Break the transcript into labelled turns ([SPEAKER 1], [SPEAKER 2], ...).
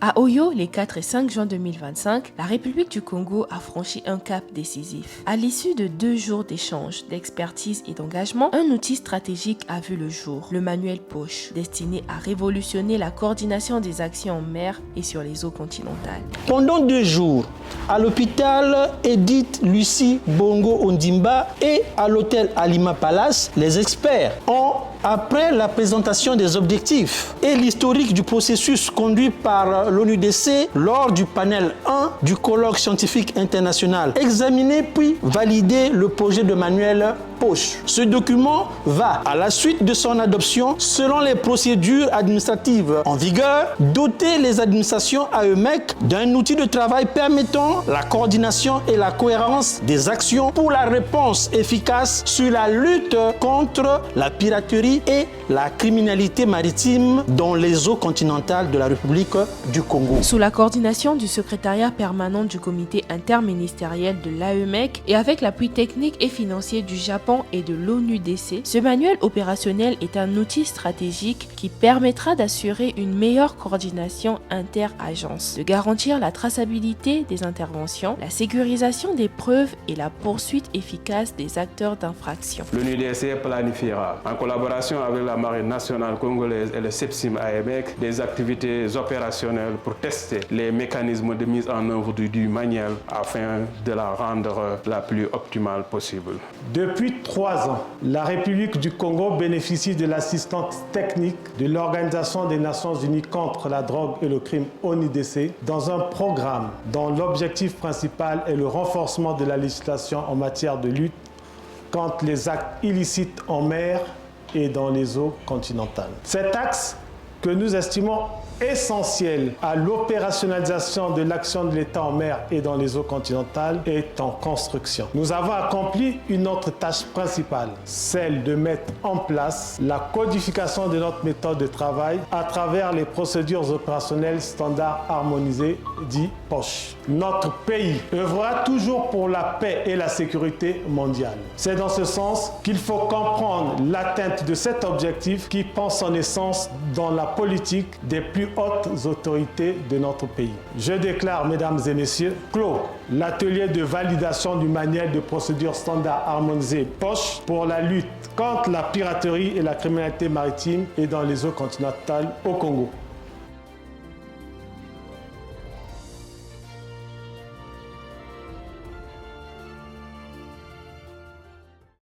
[SPEAKER 1] À Oyo, les 4 et 5 juin 2025, la République du Congo a franchi un cap décisif. À l'issue de 2 jours d'échanges, d'expertise et d'engagement, un outil stratégique a vu le jour, le manuel POSH, destiné à révolutionner la coordination des actions en mer et sur les eaux continentales.
[SPEAKER 2] Pendant 2 jours, à l'hôpital Edith Lucie Bongo Ondimba et à l'hôtel Alima Palace, les experts ont, après la présentation des objectifs et l'historique du processus conduit par l'ONUDC lors du panel 1 du colloque scientifique international, examiné puis validé le projet de manuel POSH. Ce document va, à la suite de son adoption, selon les procédures administratives en vigueur, doter les administrations AEMEC d'un outil de travail permettant la coordination et la cohérence des actions pour la réponse efficace sur la lutte contre la piraterie et la criminalité maritime dans les eaux continentales de la République du Congo.
[SPEAKER 1] Sous la coordination du secrétariat permanent du comité interministériel de l'AEMEC et avec l'appui technique et financier du Japon et de l'ONUDC, ce manuel opérationnel est un outil stratégique qui permettra d'assurer une meilleure coordination inter-agences, de garantir la traçabilité des interventions, la sécurisation des preuves et la poursuite efficace des acteurs d'infraction.
[SPEAKER 3] L'ONUDC planifiera, en collaboration avec la Marine nationale congolaise et le CEPSIM AEMEC, des activités opérationnelles pour tester les mécanismes de mise en œuvre du manuel afin de la rendre la plus optimale possible.
[SPEAKER 4] Depuis 3 ans, la République du Congo bénéficie de l'assistance technique de l'Organisation des Nations Unies contre la drogue et le crime ONUDC dans un programme dont l'objectif principal est le renforcement de la législation en matière de lutte contre les actes illicites en mer et dans les eaux continentales. Cet axe que nous estimons essentiel à l'opérationnalisation de l'action de l'État en mer et dans les eaux continentales est en construction. Nous avons accompli une autre tâche principale, celle de mettre en place la codification de notre méthode de travail à travers les procédures opérationnelles standards harmonisées, dit POSH. Notre pays œuvrera toujours pour la paix et la sécurité mondiale. C'est dans ce sens qu'il faut comprendre l'atteinte de cet objectif qui prend son essence dans la politique des plus hautes autorités de notre pays. Je déclare, mesdames et messieurs, clos l'atelier de validation du manuel de procédure standard harmonisé POSH pour la lutte contre la piraterie et la criminalité maritime et dans les eaux continentales au Congo.